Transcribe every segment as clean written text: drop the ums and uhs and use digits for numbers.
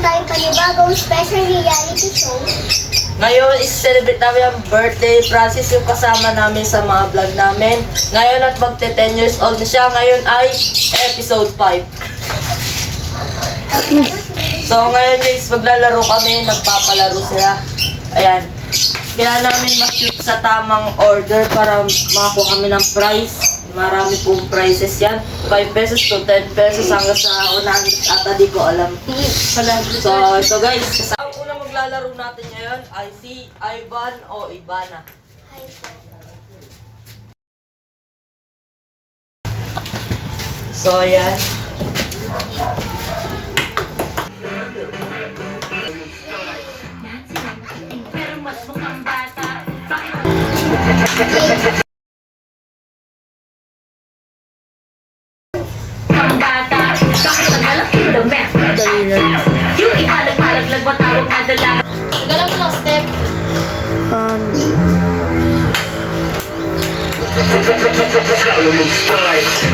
tayong panibagong special reality show. Ngayon, is-celebrate namin ang birthday. Francis yung kasama namin sa mga vlog namin. Ngayon at magte 10 years old na siya. Ngayon ay episode 5. So ngayon guys, maglalaro kami. Nagpapalaro sila. Ayan. Kaya namin mag-shoot sa tamang order para makakuha kami ng prize. Marami pong prizes yan. 5 pesos to 10 pesos hanggang sa unang ata di ko alam. So guys, ang unang maglalaro natin ngayon ay si Ivan o Ivana. So yan. Yung iba nagpalaglag matawag na dala. Galaw mo lang step.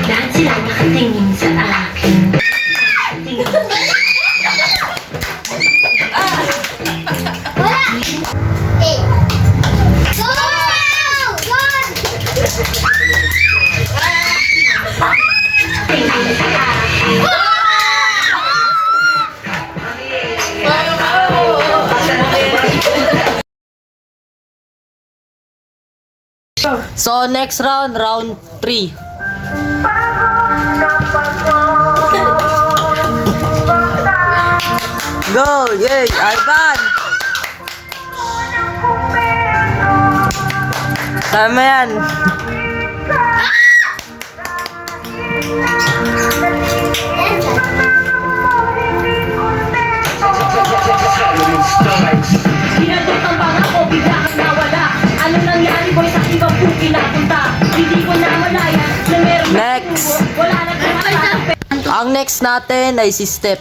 Lahat sila nakatingin sa akin. Wala! Eh. Go! Go! Tingin sa akin. So next round, round 3. Go! Yay! Ivan! Tama yan! Ginagawa ang pangako, bigla kang nawala. Ano nangyari boy sa ibang po pinapunta? Hindi ko na malaya na meron Next! wala na kang Ang next natin ay si Step.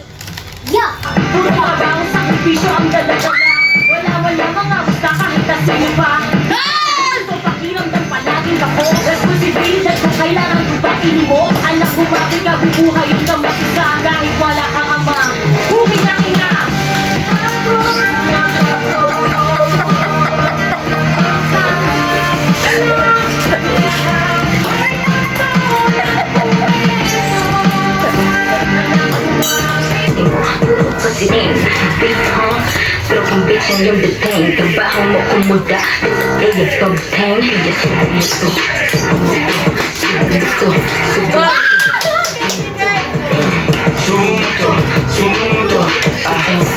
Yeah! puro mga bawang sakripisyo ang dala-dala. Wala mga basta kahit na sino pa. Ito pakiramdam palaging ako. Responsibilidad ko kailangan ko ba inimos? Anak ko bakit ka bubuhayin ka mag-isa kahit wala kang ama. Huminga-hinga. Pasinig, beat on. Pero kung bitchin yung detain, trabaho mo kumuda. Kaya pag-pain, kaya gusto.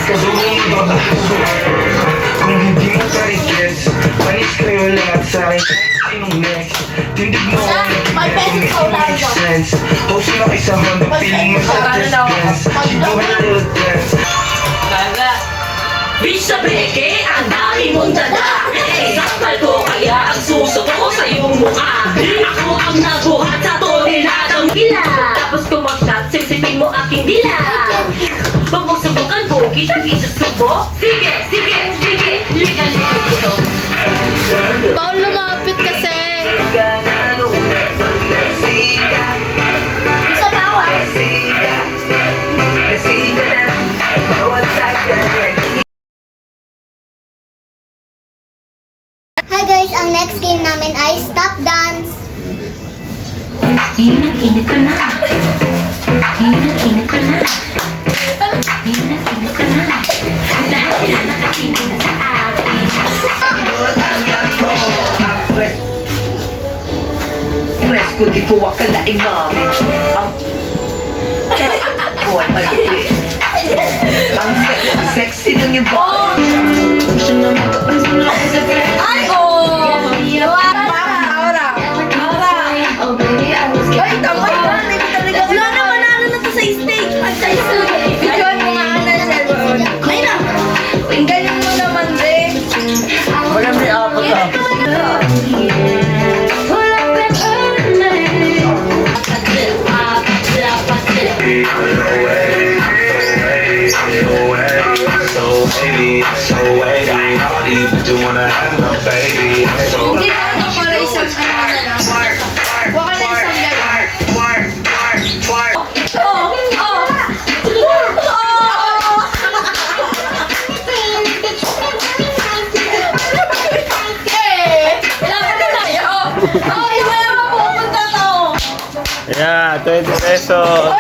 Sumundo, kung hindi mo tarikes, panis kayo lahat sa akin. Sinong next? Tindig mo ako na hindi ko make sense. Host na kayo sa Honda, feeling mo sa distance. She do her little dance. Bitch sa breke, ang dami mong dala. Example ko kaya ang susunod ko sa iyong mukha. Ako ang nabuhat sa toneladang gila. Tapos kumakshot, sisipin mo aking dila. Pag mo subukan ko, kita-kita subo. Sige, sige, sige, liga-liga ito. Paul, lumapit kasi. Isa pa ako ah. Hi guys, ang next game namin ay Stop Dance. Ingat ka na. Ingat ka na. Ingat ka na. Lahat sila nakatingin sa akin. Pwes ko di ko wakalaing mami. Ang buwan malaki. Ang sexy ng iba. Gusto naman kapansin ako sa friends. Ay, oh! Ay, tama yun. Wala na, manalo na to sa stage. Pag-size to. Bigyan mo nga na cellphone. Ay na! Ang galing mo naman, Dre. Wala may apat na. So wait, I don't even do wanna have no baby. So Hindi na ako para isang ano na lang. Baka na isang gano'n. 20 pesos.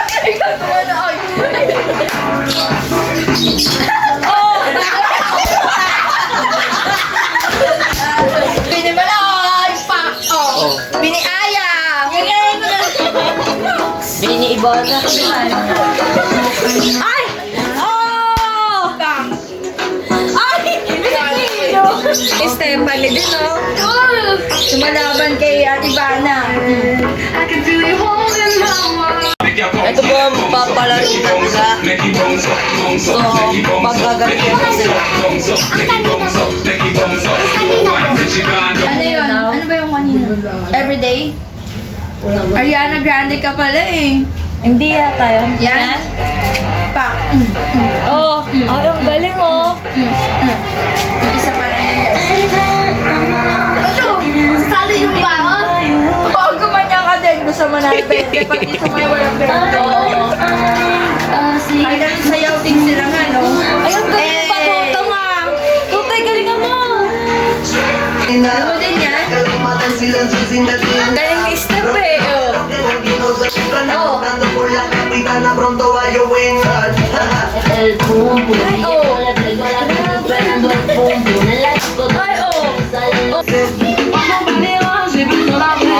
Binibalay! Pa! Oh! Biniaya! Ganyan mo na! Bini-ibana. Ay! Oh! Ay! Binipino! Stephanie din, oh. Sumalaban kay Ate Bana. Ito po ang papalaro talaga. So, pagkagaling ko sila. Ano yun? Ano ba yung kanina? Everyday? Ariana Grande ka pala eh. Hindi yata yun. Yan? Pa. Oh, ay, ang galing oh. Isa pa rin yun. Sali yung ba? Oo, gumanya ka din. Gusto mo na pwede. Pati sa may walang pwede. Ay, ganun sayaw din sila nga, no? Ay, ang galing pa, Toto nga. Tutay, galingan mo. Alam mo din yan? Ang galing ni Steph eh. Oh.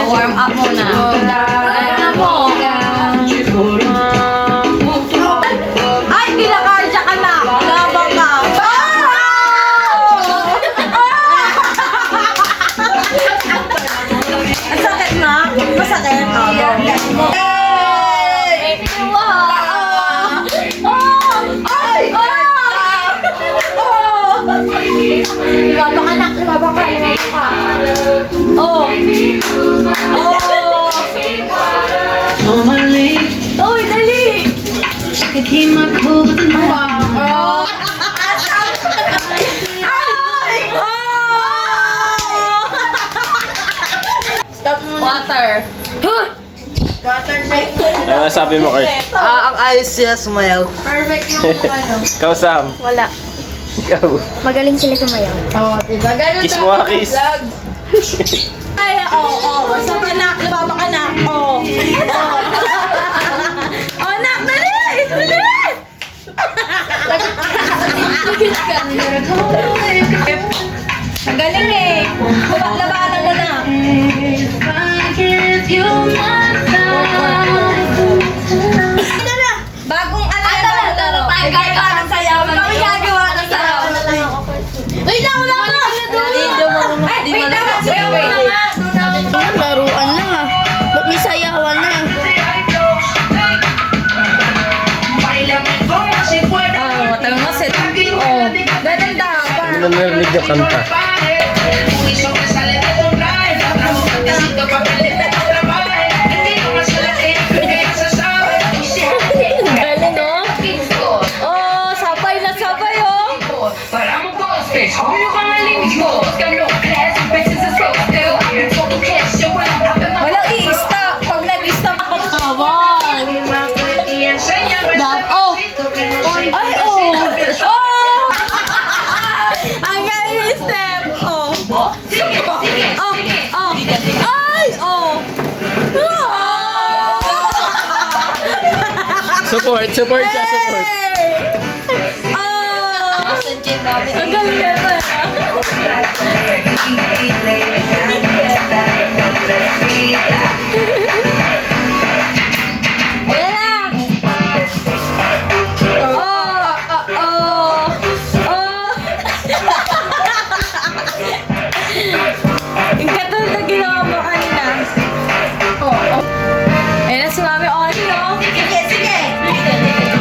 Warm up muna. Ay, kinakardya ka na. Labang ka. Ang sakit na. Masakit. Lumabang ka. Oh. Uy, dali! Oh! Ay! Stop muna. Water. Water break. Ano sabi mo, Kurt? Ang ayos siya sumayaw. Perfect yung ano. Ikaw, Sam. Wala. Ikaw. Magaling sila sumayaw. Oh, diba? Ganun Kiss mo, kiss. vlog. Ay, oo. Basta ka na. Lumaba ka na. Oo. Oh, nak, dali! Dali! Ang galing eh. Labanan mo na. Ano na? Bagong ano na laro. Gagawa ng sayaw. Kami gagawa ng sayaw. Wait lang, wala ka. Ay, wait lang. Laruan na nga. Ba't may sayawan na? Matanong mo sila. Oh, ganun dapat. Ano na narinig yung kanta? Galing, no? Oh, sabay na sabay, oh. Walang i-stop. Pag nag-stop ako, tawag. Oh! Ay, oh! Oh! Ang galing ni Steph. Oh! Oh! Oh! Ay! Oh! Support siya, support. Oh! Ang galing naman. Ayan na! Yung katulad na ginawa mo kanina. Ayan na si Mami Oni, no? Sige!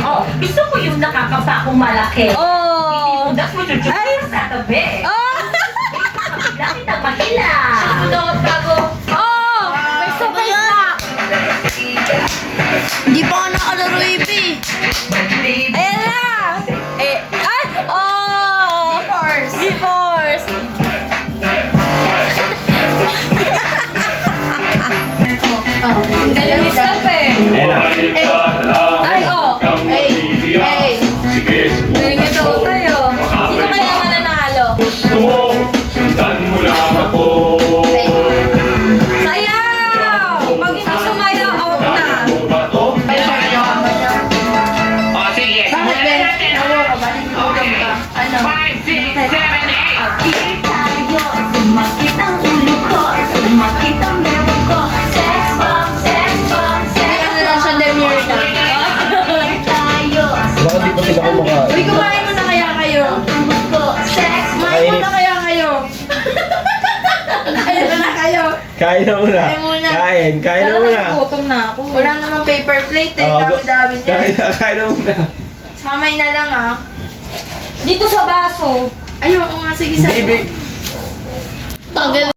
Oh, gusto ko yung nakakapakong malaki. Oh! Udak mo chuchu sa tabi. Oh! Laki ng mahila. Oh! May sabay na! Hindi pa nga nakalaro, Ibi. Ayan na! Eh, ay! Oh! G-Force! Ang galing ni Steph eh! Ayan na. Ay, oh! Hey! Galing ito tayo. Sino kaya mananalo? Sayaw! Pag hindi sumayaw, out na. Kain na muna. Kain muna. Kain na muna. Gutom na ako. Wala namang paper plate eh. Oh, Dami-dami niya. Kain na muna. Samay na lang ah. Dito sa baso. Ayoko nga. Sige, sa Baby. Tagal